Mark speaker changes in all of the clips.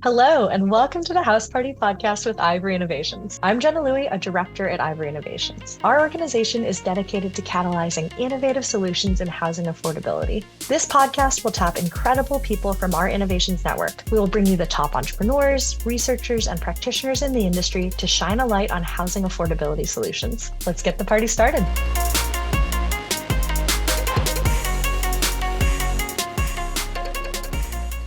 Speaker 1: Hello, and welcome to the House Party podcast with Ivory Innovations. I'm Jenna Louie, a director at Ivory Innovations. Our organization is dedicated to catalyzing innovative solutions in housing affordability. This podcast will tap incredible people from our innovations network. We will bring you the top entrepreneurs, researchers, and practitioners in the industry to shine a light on housing affordability solutions. Let's get the party started.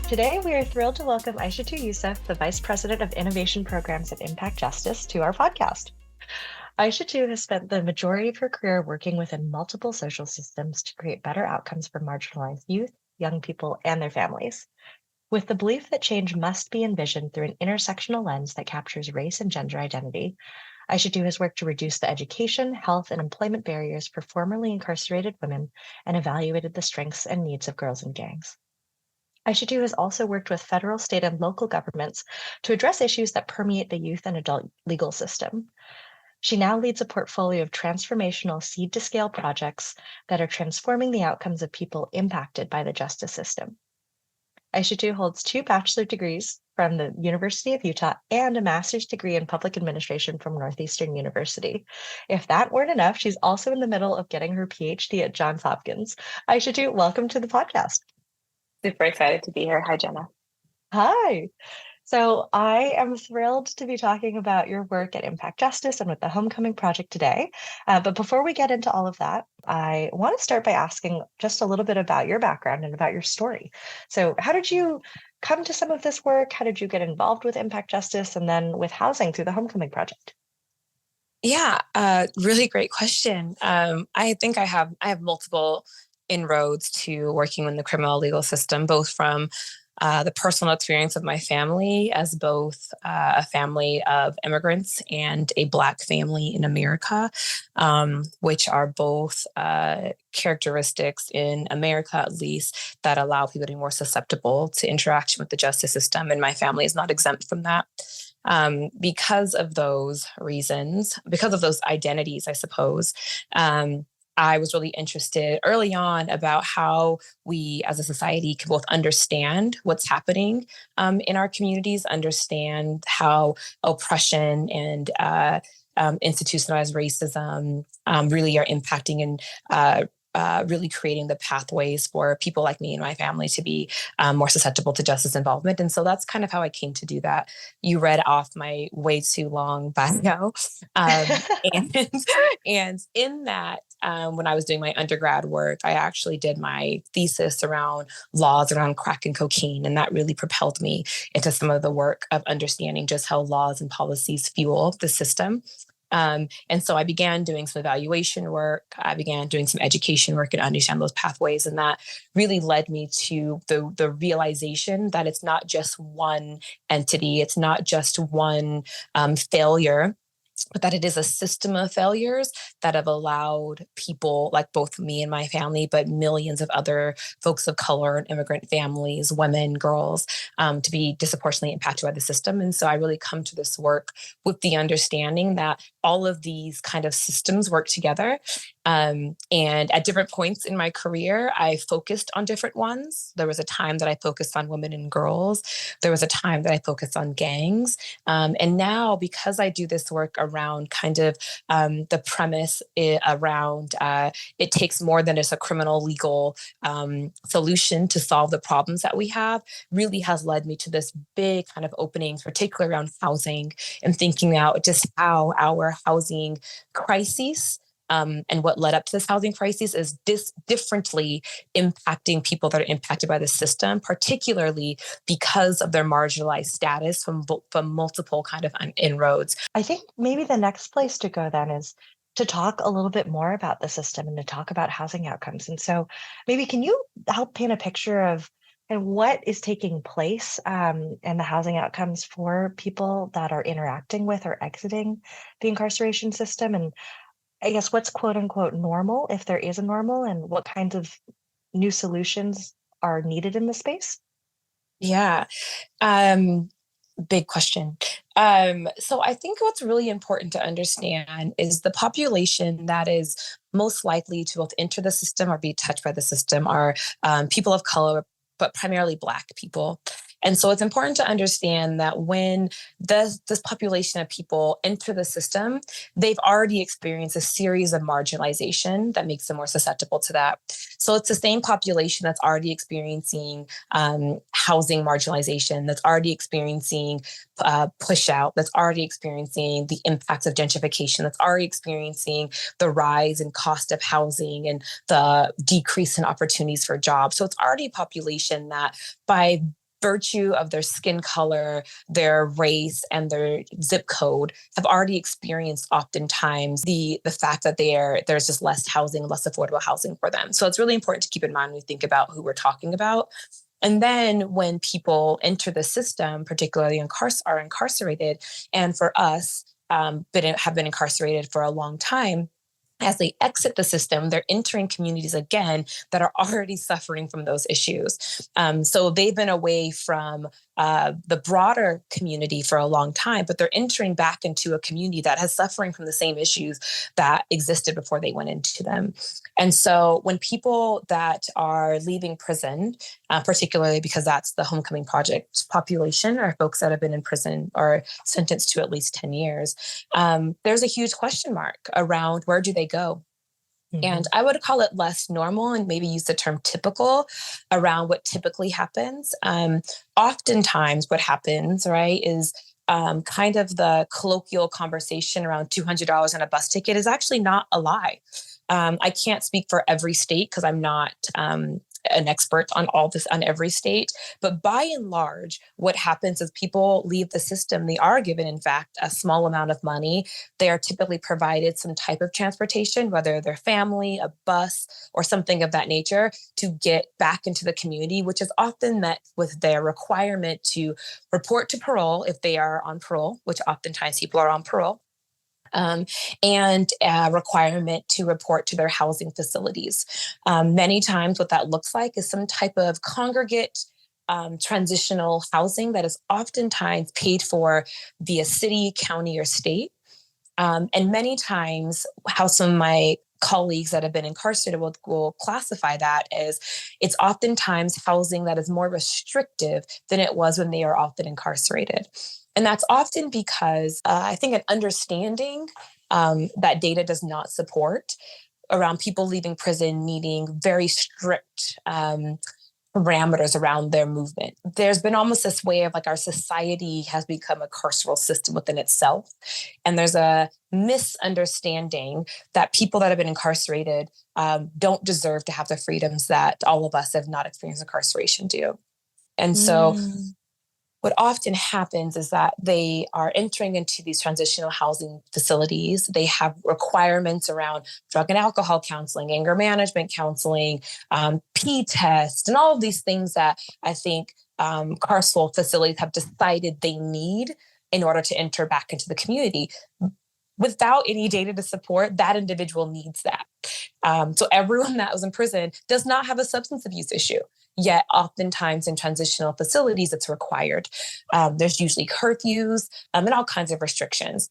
Speaker 1: Today, we are thrilled to welcome Aishatu Yusuf, the Vice President of Innovation Programs at Impact Justice, to our podcast. Aishatu has spent the majority of her career working within multiple social systems to create better outcomes for marginalized youth, young people, and their families. With the belief that change must be envisioned through an intersectional lens that captures race and gender identity, Aishatu has worked to reduce the education, health, and employment barriers for formerly incarcerated women and evaluated the strengths and needs of girls in gangs. Aishatu has also worked with federal, state, and local governments to address issues that permeate the youth and adult legal system. She now leads a portfolio of transformational seed-to-scale projects that are transforming the outcomes of people impacted by the justice system. Aishatu holds 2 bachelor degrees from the University of Utah and a master's degree in public administration from Northeastern University. If that weren't enough, she's also in the middle of getting her PhD at Johns Hopkins. Aishatu, welcome to the podcast.
Speaker 2: Super excited to be here. Hi, Jenna.
Speaker 1: Hi. So I am thrilled to be talking about your work at Impact Justice and with the Homecoming Project today. But before we get into all of that, I want to start by asking just a little bit about your background and about your story. So how did you come to some of this work? How did you get involved with Impact Justice and then with housing through the Homecoming Project?
Speaker 2: Yeah, really great question. I think I have multiple inroads to working in the criminal legal system, both from the personal experience of my family as both a family of immigrants and a Black family in America, which are both characteristics in America, at least, that allow people to be more susceptible to interaction with the justice system. And my family is not exempt from that. Because of those reasons, because of those identities, I suppose, I was really interested early on about how we as a society can both understand what's happening in our communities, understand how oppression and institutionalized racism really are impacting and really creating the pathways for people like me and my family to be more susceptible to justice involvement. And so that's kind of how I came to do that. You read off my way too long bio. And, and in that, when I was doing my undergrad work, I actually did my thesis around laws around crack and cocaine. And that really propelled me into some of the work of understanding just how laws and policies fuel the system. And so I began doing some evaluation work. I began doing some education work and understand those pathways. And that really led me to the realization that it's not just one entity. It's not just one failure, but that it is a system of failures that have allowed people like both me and my family, but millions of other folks of color and immigrant families, women, girls, to be disproportionately impacted by the system. And so I really come to this work with the understanding that all of these kind of systems work together. And at different points in my career, I focused on different ones. There was a time that I focused on women and girls. There was a time that I focused on gangs. And now, because I do this work around kind of the premise around it takes more than just a criminal legal solution to solve the problems that we have, really has led me to this big kind of openings, particularly around housing and thinking out just how our housing crises and what led up to this housing crisis is differently impacting people that are impacted by the system, particularly because of their marginalized status from multiple kind of inroads.
Speaker 1: I think maybe the next place to go then is to talk a little bit more about the system and to talk about housing outcomes. And so maybe can you help paint a picture of and what is taking place and the housing outcomes for people that are interacting with or exiting the incarceration system? And I guess what's quote unquote normal, if there is a normal, and what kinds of new solutions are needed in the space?
Speaker 2: Yeah. Big question. So I think what's really important to understand is the population that is most likely to both enter the system or be touched by the system are people of color, but primarily Black people. And so it's important to understand that when this population of people enter the system, they've already experienced a series of marginalization that makes them more susceptible to that. So it's the same population that's already experiencing housing marginalization, that's already experiencing push out, that's already experiencing the impacts of gentrification, that's already experiencing the rise in cost of housing and the decrease in opportunities for jobs. So it's already a population that by virtue of their skin color, their race, and their zip code have already experienced oftentimes the fact that there's just less housing, less affordable housing for them. So it's really important to keep in mind when we think about who we're talking about. And then when people enter the system, particularly are incarcerated, and for us, have been incarcerated for a long time, as they exit the system, they're entering communities again that are already suffering from those issues. So they've been away from the broader community for a long time, but they're entering back into a community that has suffering from the same issues that existed before they went into them. And so when people that are leaving prison, particularly because that's the Homecoming Project population, or folks that have been in prison or sentenced to at least 10 years, there's a huge question mark around where do they go? And I would call it less normal and maybe use the term typical around what typically happens. Oftentimes, what happens, right, is kind of the colloquial conversation around $200 on a bus ticket is actually not a lie. I can't speak for every state because I'm not an expert on all this on every state. But by and large, what happens is people leave the system. They are given, in fact, a small amount of money. They are typically provided some type of transportation, whether their family, a bus, or something of that nature, to get back into the community, which is often met with their requirement to report to parole if they are on parole, which oftentimes people are on parole. And a requirement to report to their housing facilities. Many times, what that looks like is some type of congregate transitional housing that is oftentimes paid for via city, county, or state. And many times, how some of my colleagues that have been incarcerated will classify that as it's oftentimes housing that is more restrictive than it was when they are often incarcerated. And that's often because I think an understanding that data does not support around people leaving prison needing very strict parameters around their movement. There's been almost this way of like our society has become a carceral system within itself. And there's a misunderstanding that people that have been incarcerated don't deserve to have the freedoms that all of us have not experienced incarceration do. And so what often happens is that they are entering into these transitional housing facilities. They have requirements around drug and alcohol counseling, anger management counseling, P-test, and all of these things that I think carceral facilities have decided they need in order to enter back into the community. Without any data to support, that individual needs that. So everyone that was in prison does not have a substance abuse issue. Yet oftentimes in transitional facilities, it's required. There's usually curfews and all kinds of restrictions.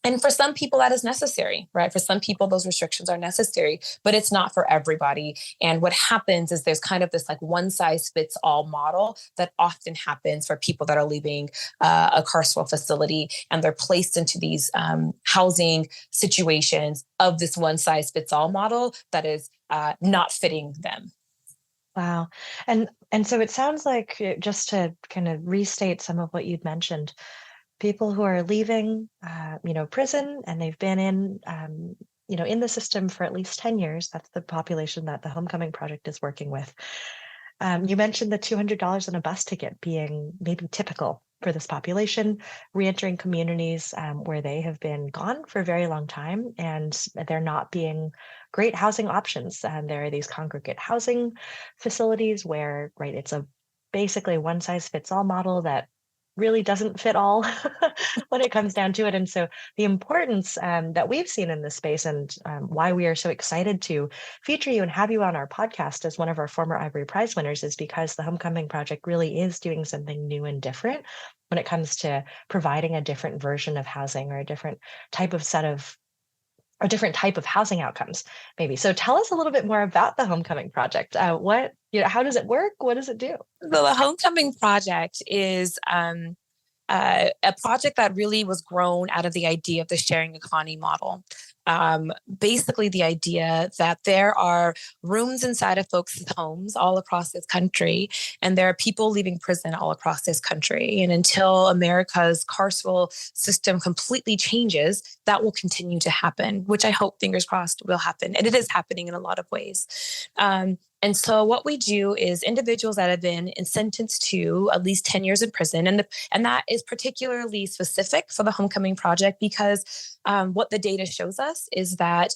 Speaker 2: And for some people, that is necessary, right? For some people, those restrictions are necessary, but it's not for everybody. And what happens is there's kind of this like one size fits all model that often happens for people that are leaving a carceral facility, and they're placed into these housing situations of this one size fits all model that is not fitting them.
Speaker 1: Wow. And so it sounds like, just to kind of restate some of what you'd mentioned, people who are leaving, prison, and they've been in the system for at least 10 years. That's the population that the Homecoming Project is working with. You mentioned the $200 on a bus ticket being maybe typical for this population, reentering communities where they have been gone for a very long time, and they're not being great housing options. And there are these congregate housing facilities where, right, it's a basically one size fits all model that really doesn't fit all when it comes down to it. And so the importance that we've seen in this space, and why we are so excited to feature you and have you on our podcast as one of our former Ivory Prize winners, is because the Homecoming Project really is doing something new and different when it comes to providing a different version of housing or a different type of set of or different type of housing outcomes, maybe. So tell us a little bit more about the Homecoming Project. How does it work? What does it do?
Speaker 2: So the Homecoming Project is a project that really was grown out of the idea of the sharing economy model. Basically, the idea that there are rooms inside of folks' homes all across this country, and there are people leaving prison all across this country. And until America's carceral system completely changes, that will continue to happen, which I hope, fingers crossed, will happen. And it is happening in a lot of ways. And so what we do is individuals that have been sentenced to at least 10 years in prison, and that is particularly specific for the Homecoming Project because what the data shows us is that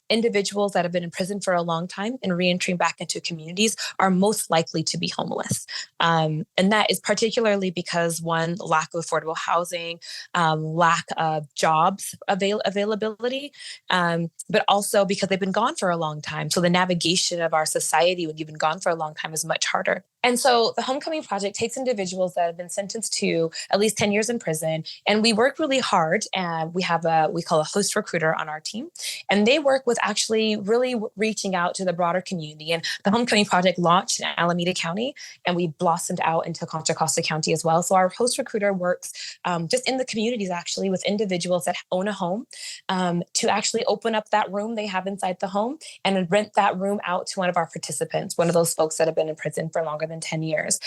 Speaker 2: individuals that have been in prison for a long time and reentering back into communities are most likely to be homeless. And that is particularly because, one, lack of affordable housing, lack of jobs availability, but also because they've been gone for a long time. So the navigation of our society when you've been gone for a long time is much harder. And so the Homecoming Project takes individuals that have been sentenced to at least 10 years in prison, and we work really hard. And we call a host recruiter on our team, and they work with actually really reaching out to the broader community. And the Homecoming Project launched in Alameda County, and we blossomed out into Contra Costa County as well. So our host recruiter works just in the communities, actually, with individuals that own a home to actually open up that room they have inside the home and rent that room out to one of our participants, one of those folks that have been in prison for longer than 10 years.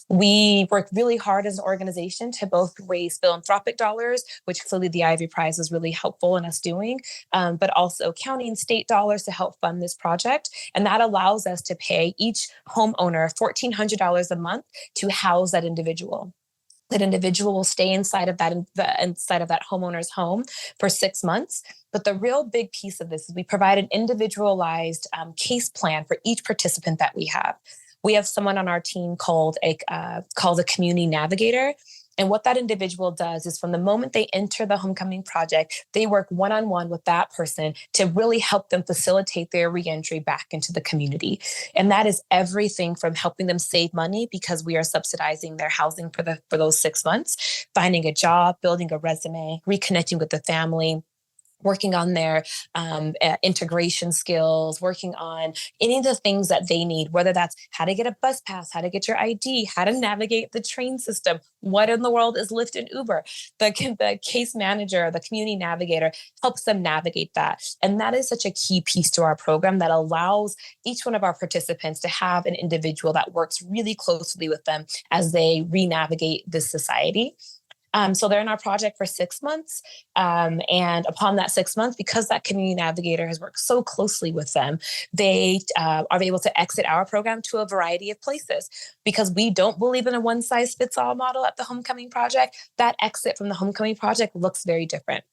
Speaker 2: We work really hard as an organization to both raise philanthropic dollars, which clearly the Ivy Prize was really helpful in us doing, but also county and state dollars to help fund this project. And that allows us to pay each homeowner $1,400 a month to house that individual. That individual will stay inside of that homeowner's home for 6 months. But the real big piece of this is we provide an individualized case plan for each participant that we have. We have someone on our team called a community navigator. And what that individual does is from the moment they enter the Homecoming Project, they work one-on-one with that person to really help them facilitate their reentry back into the community. And that is everything from helping them save money because we are subsidizing their housing for those 6 months, finding a job, building a resume, reconnecting with the family, working on their integration skills, working on any of the things that they need, whether that's how to get a bus pass, how to get your ID, how to navigate the train system, what in the world is Lyft and Uber. The case manager, the community navigator helps them navigate that. And that is such a key piece to our program that allows each one of our participants to have an individual that works really closely with them as they re-navigate this society. So they're in our project for 6 months. And upon that 6 months, because that community navigator has worked so closely with them, they are able to exit our program to a variety of places. Because we don't believe in a one-size-fits-all model at the Homecoming Project, that exit from the Homecoming Project looks very different.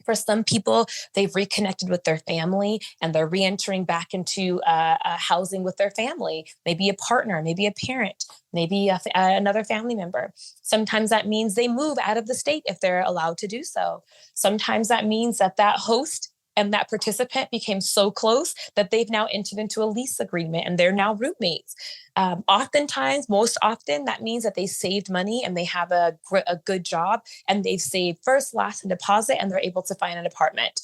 Speaker 2: For some people, they've reconnected with their family and they're reentering back into housing with their family, maybe a partner, maybe a parent, maybe another family member. Sometimes that means they move out of the state if they're allowed to do so. Sometimes that means that host and that participant became so close that they've now entered into a lease agreement and they're now roommates. Oftentimes, most often, that means that they saved money and they have a good job and they've saved first, last, and deposit, and they're able to find an apartment.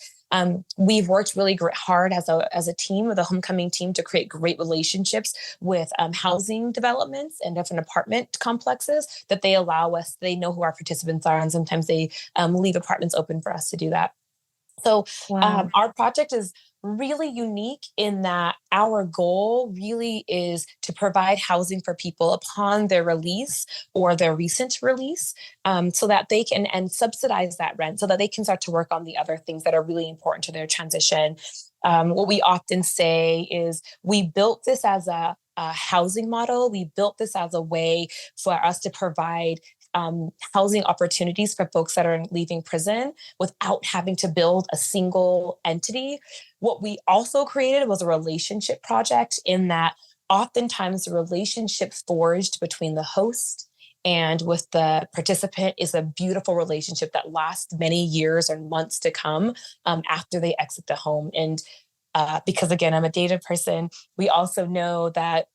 Speaker 2: We've worked really hard as a team, with a Homecoming team, to create great relationships with housing developments and different apartment complexes that they know who our participants are, and sometimes they leave apartments open for us to do that. So
Speaker 1: Wow.
Speaker 2: our project is really unique in that our goal really is to provide housing for people upon their release or their recent release, so that they can, and subsidize that rent so that they can start to work on the other things that are really important to their transition. What we often say is we built this as a housing model. We built this as a way for us to provide housing opportunities for folks that are leaving prison without having to build a single entity. What we also created was a relationship project, in that oftentimes the relationship forged between the host and with the participant is a beautiful relationship that lasts many years or months to come after they exit the home. And because, again, I'm a data person, we also know that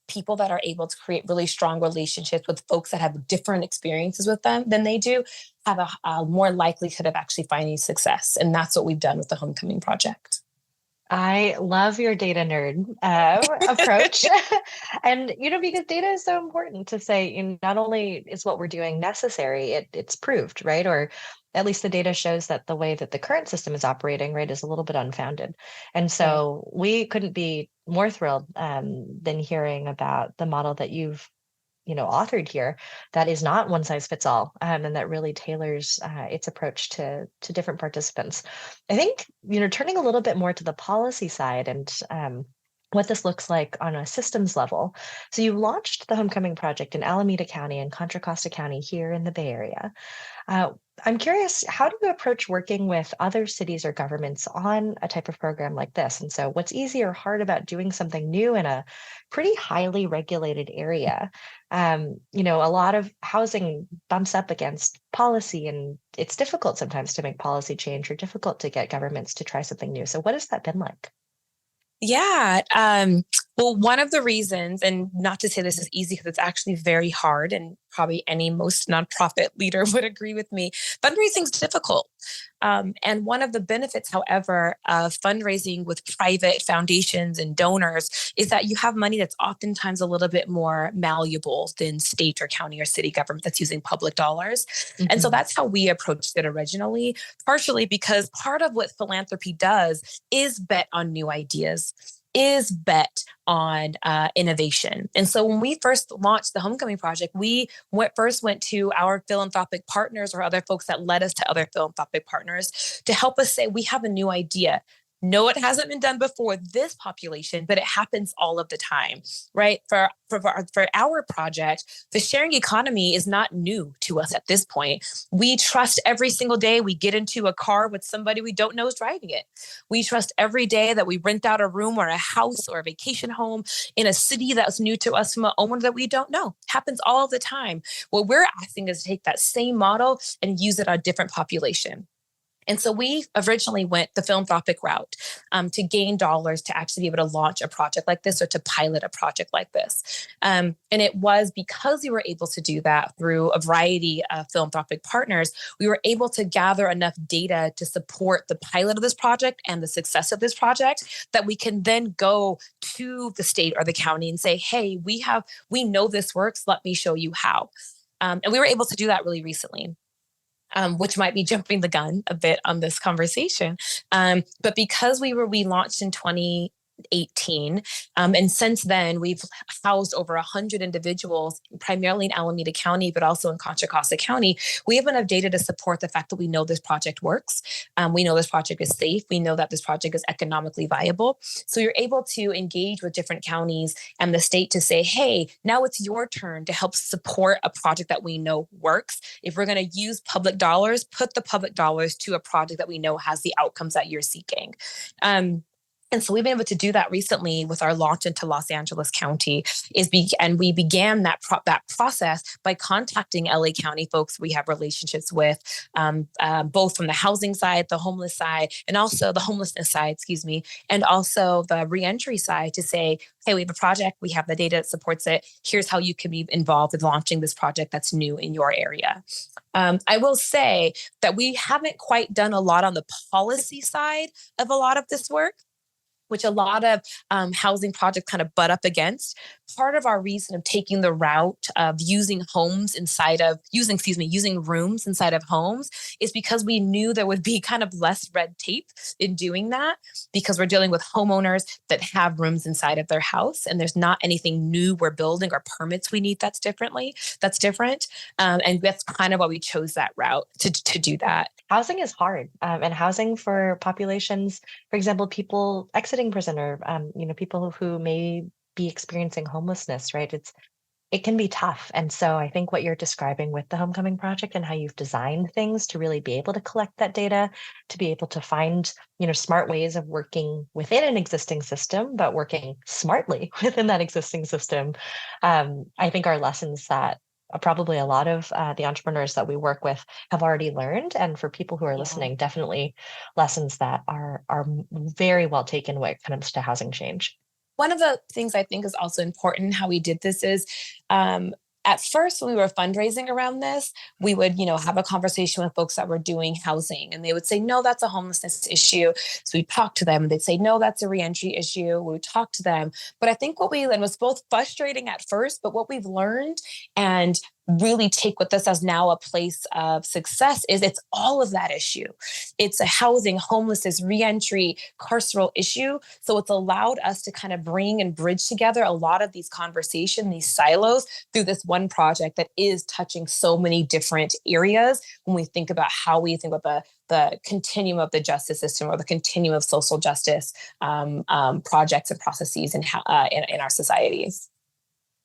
Speaker 2: people that are able to create really strong relationships with folks that have different experiences with them than they do have a more likelihood of actually finding success. And that's what we've done with the Homecoming Project.
Speaker 1: I love your data nerd approach. And, because data is so important to say, not only is what we're doing necessary, it's proved, right? Or at least the data shows that the way that the current system is operating, right, is a little bit unfounded. And
Speaker 2: Right.
Speaker 1: so we couldn't be more thrilled than hearing about the model that you've authored here that is not one size fits all, and that really tailors its approach to different participants. I think turning a little bit more to the policy side and what this looks like on a systems level. So you launched the Homecoming Project in Alameda County and Contra Costa County here in the Bay Area. Uh, I'm curious, how do you approach working with other cities or governments on a type of program like this? And so, what's easy or hard about doing something new in a pretty highly regulated area? A lot of housing bumps up against policy, and it's difficult sometimes to make policy change or difficult to get governments to try something new. So, what has that been like?
Speaker 2: Yeah. Well, one of the reasons, and not to say this is easy because it's actually very hard, and probably any most nonprofit leader would agree with me, fundraising is difficult. And one of the benefits, however, of fundraising with private foundations and donors is that you have money that's oftentimes a little bit more malleable than state or county or city government that's using public dollars. And so
Speaker 1: Mhm.
Speaker 2: that's how we approached it originally, partially because part of what philanthropy does is bet on new ideas, is bet on innovation. And so when we first launched the Homecoming Project, we first went to our philanthropic partners or other folks that led us to other philanthropic partners to help us say, we have a new idea. No, it hasn't been done before this population, but it happens all of the time, right? For our project, the sharing economy is not new to us at this point. We trust every single day we get into a car with somebody we don't know is driving it. We trust every day that we rent out a room or a house or a vacation home in a city that's new to us from an owner that we don't know. Happens all the time. What we're asking is to take that same model and use it on a different population. And so we originally went the philanthropic route to gain dollars to actually be able to launch a project like this or to pilot a project like this. And it was because we were able to do that through a variety of philanthropic partners, we were able to gather enough data to support the pilot of this project and the success of this project that we can then go to the state or the county and say, hey, we know this works. Let me show you how. And we were able to do that really recently. Which might be jumping the gun a bit on this conversation. But because we launched in 2018, and since then we've housed over 100 individuals, primarily in Alameda County, but also in Contra Costa County. We have enough data to support the fact that we know this project works. We know this project is safe. We know that this project is economically viable. So you're able to engage with different counties and the state to say, hey, now it's your turn to help support a project that we know works. If we're going to use public dollars, put the public dollars to a project that we know has the outcomes that you're seeking. And so we've been able to do that recently with our launch into Los Angeles County. And we began that process by contacting LA County folks we have relationships with, both from the housing side, the homeless side, and also the homelessness side, excuse me, and also the reentry side to say, hey, we have a project, we have the data that supports it. Here's how you can be involved with launching this project that's new in your area. I will say that we haven't quite done a lot on the policy side of a lot of this work, which a lot of housing projects kind of butt up against. Part of our reason of taking the route of using rooms inside of homes is because we knew there would be kind of less red tape in doing that because we're dealing with homeowners that have rooms inside of their house and there's not anything new we're building or permits we need that's different. And that's kind of why we chose that route to do that.
Speaker 1: Housing is hard, and housing for populations, for example, people exiting prison or people who may be experiencing homelessness, right? It can be tough. And so I think what you're describing with the Homecoming Project and how you've designed things to really be able to collect that data, to be able to find, smart ways of working within an existing system, but working smartly within that existing system, I think are lessons that probably a lot of the entrepreneurs that we work with have already learned. And for people who are
Speaker 2: Yeah.
Speaker 1: listening, definitely lessons that are very well taken when it comes to housing change.
Speaker 2: One of the things I think is also important in how we did this is um, at first when we were fundraising around this, we would, have a conversation with folks that were doing housing and they would say, no, that's a homelessness issue. So we'd talk to them and they'd say, no, that's a reentry issue. We would talk to them. But I think what we learned was both frustrating at first, but what we've learned and really take with us as now a place of success is it's all of that issue. It's a housing, homelessness, reentry, carceral issue. So it's allowed us to kind of bring and bridge together a lot of these conversations, these silos through this one project that is touching so many different areas when we think about how we think about the continuum of the justice system or the continuum of social justice projects and processes in our societies.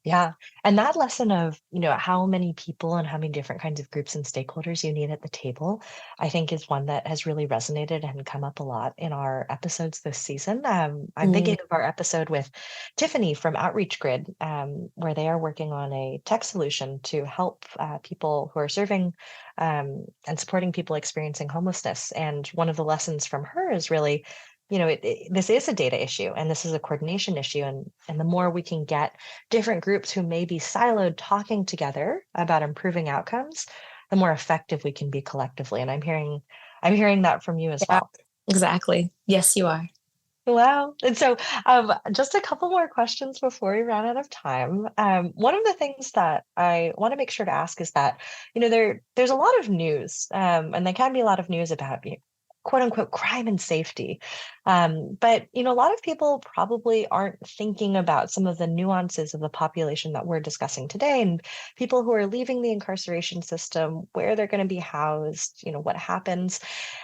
Speaker 1: Yeah. And that lesson of, how many people and how many different kinds of groups and stakeholders you need at the table, I think is one that has really resonated and come up a lot in our episodes this season. I'm
Speaker 2: Mm.
Speaker 1: thinking of our episode with Tiffany from Outreach Grid, where they are working on a tech solution to help people who are serving and supporting people experiencing homelessness. And one of the lessons from her is really, this is a data issue and this is a coordination issue. And the more we can get different groups who may be siloed talking together about improving outcomes, the more effective we can be collectively. And I'm hearing that from you as
Speaker 2: Yeah,
Speaker 1: well.
Speaker 2: exactly. Yes, you are.
Speaker 1: Wow. And so, just a couple more questions before we run out of time. One of the things that I want to make sure to ask is that, there's a lot of news, and there can be a lot of news about quote unquote crime and safety. But a lot of people probably aren't thinking about some of the nuances of the population that we're discussing today and people who are leaving the incarceration system, where they're going to be housed, what happens.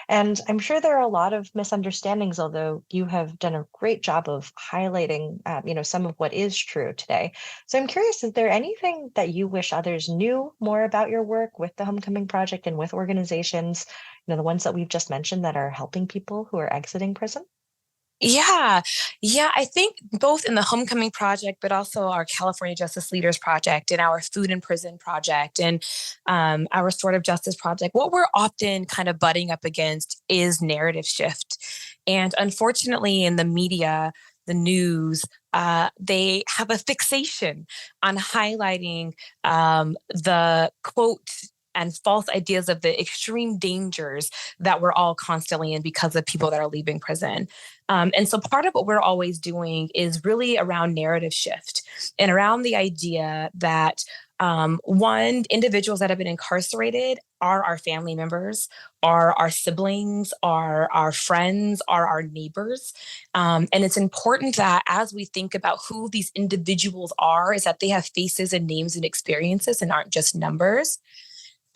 Speaker 1: And I'm sure there are a lot of misunderstandings, although you have done a great job of highlighting, some of what is true today. So I'm curious, is there anything that you wish others knew more about your work with the Homecoming Project and with organizations, the ones that we've just mentioned that are helping people who are exiting prison?
Speaker 2: Yeah, yeah. I think both in the Homecoming Project, but also our California Justice Leaders Project and our Food in Prison Project and our Restorative Justice Project, what we're often kind of butting up against is narrative shift. And unfortunately, in the media, the news, they have a fixation on highlighting the quote and false ideas of the extreme dangers that we're all constantly in because of people that are leaving prison. And so part of what we're always doing is really around narrative shift and around the idea that one, individuals that have been incarcerated are our family members, are our siblings, are our friends, are our neighbors. And it's important that as we think about who these individuals are, is that they have faces and names and experiences and aren't just numbers.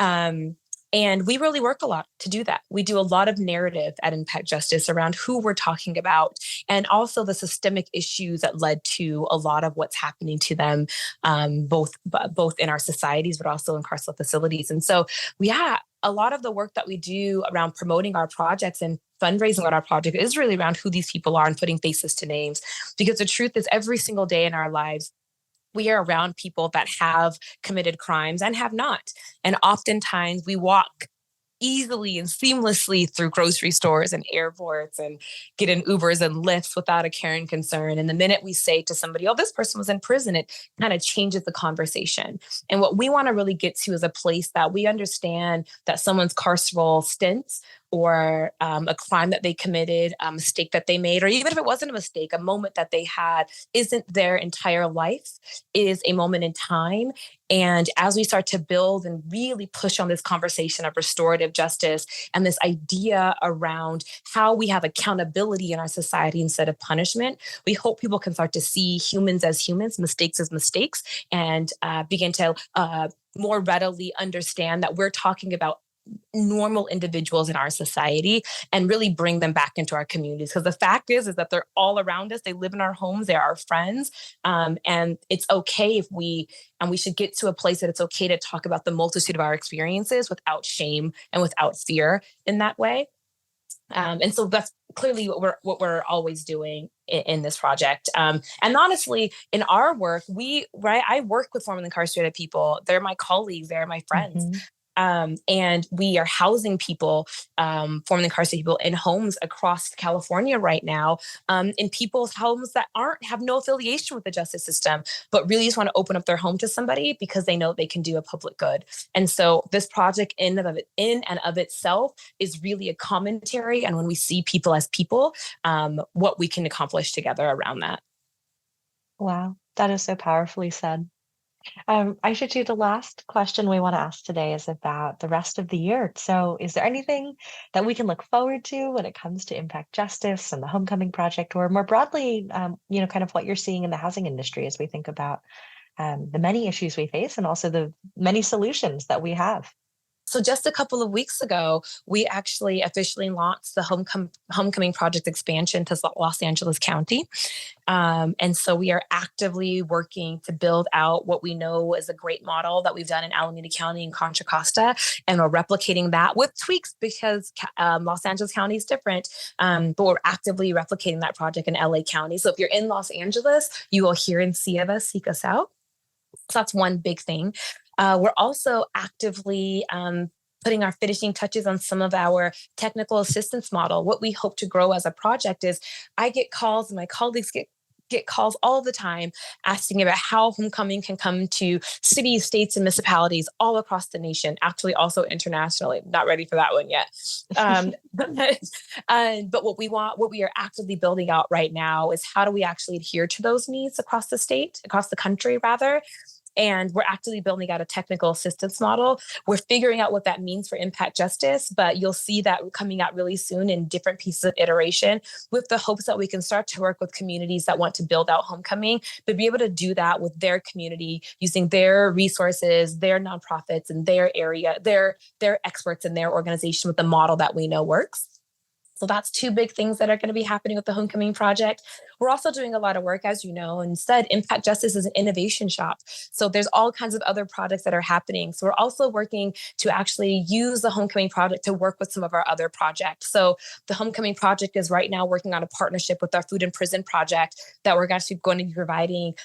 Speaker 2: Um, and we really work a lot to do that. We do a lot of narrative at Impact Justice around who we're talking about and also the systemic issues that led to a lot of what's happening to them, both in our societies, but also in carceral facilities. And so, yeah, a lot of the work that we do around promoting our projects and fundraising on our project is really around who these people are and putting faces to names. Because the truth is, every single day in our lives, we are around people that have committed crimes and have not. And oftentimes we walk easily and seamlessly through grocery stores and airports and get in Ubers and Lyfts without a care and concern. And the minute we say to somebody, oh, this person was in prison, it kind of changes the conversation. And what we want to really get to is a place that we understand that someone's carceral stint or a crime that they committed, a mistake that they made, or even if it wasn't a mistake, a moment that they had isn't their entire life, is a moment in time. And as we start to build and really push on this conversation of restorative justice and this idea around how we have accountability in our society instead of punishment, we hope people can start to see humans as humans, mistakes as mistakes, and begin to more readily understand that we're talking about normal individuals in our society and really bring them back into our communities. Because the fact is that they're all around us. They live in our homes. They're our friends. And it's okay and we should get to a place that it's okay to talk about the multitude of our experiences without shame and without fear in that way. And so that's clearly what we're always doing in this project. And honestly, in our work, I work with formerly incarcerated people. They're my colleagues. They're my friends.
Speaker 1: Mhm.
Speaker 2: And we are housing people, formerly incarcerated people, in homes across California right now, in people's homes that have no affiliation with the justice system, but really just want to open up their home to somebody because they know they can do a public good. And so this project in and of itself is really a commentary. And when we see people as people, what we can accomplish together around that.
Speaker 1: Wow, that is so powerfully said. Aishatu, the last question we want to ask today is about the rest of the year. So, is there anything that we can look forward to when it comes to impact justice and the Homecoming Project, or more broadly, kind of what you're seeing in the housing industry as we think about the many issues we face and also the many solutions that we have?
Speaker 2: So just a couple of weeks ago, we actually officially launched the Homecoming Project expansion to Los Angeles County. And so we are actively working to build out what we know is a great model that we've done in Alameda County and Contra Costa. And we're replicating that with tweaks because Los Angeles County is different. But we're actively replicating that project in LA County. So if you're in Los Angeles, you will hear and see of us, seek us out. So that's one big thing. We're also actively putting our finishing touches on some of our technical assistance model. What we hope to grow as a project is I get calls and my colleagues get calls all the time asking about how homecoming can come to cities, states, and municipalities all across the nation, actually also internationally. Not ready for that one yet. But what we are actively building out right now is how do we actually adhere to those needs across the country rather. And we're actively building out a technical assistance model. We're figuring out what that means for impact justice, but you'll see that coming out really soon in different pieces of iteration with the hopes that we can start to work with communities that want to build out homecoming, but be able to do that with their community using their resources, their nonprofits, and their area, their experts in their organization with the model that we know works. So that's two big things that are going to be happening with the Homecoming Project. We're also doing a lot of work, as you know, and said Impact Justice is an innovation shop. So there's all kinds of other projects that are happening. So we're also working to actually use the Homecoming Project to work with some of our other projects. So the Homecoming Project is right now working on a partnership with our Food and Prison Project that we're actually going to be providing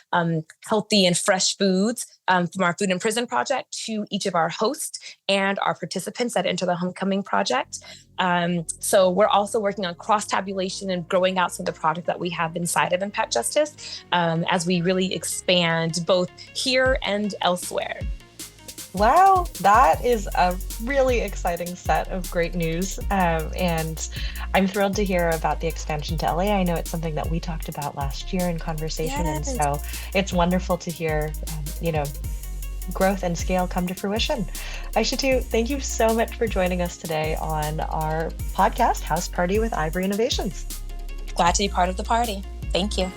Speaker 2: healthy and fresh foods from our Food and Prison Project to each of our hosts and our participants that enter the Homecoming Project. So we're also working on cross-tabulation and growing out some of the projects that we have inside of Impact Justice as we really expand both here and elsewhere.
Speaker 1: Wow, that is a really exciting set of great news. And I'm thrilled to hear about the expansion to LA. I know it's something that we talked about last year in conversation. Yes. And so it's wonderful to hear, growth and scale come to fruition. Aishatu, thank you so much for joining us today on our podcast, House Party with Ivory Innovations.
Speaker 2: Glad to be part of the party. Thank you.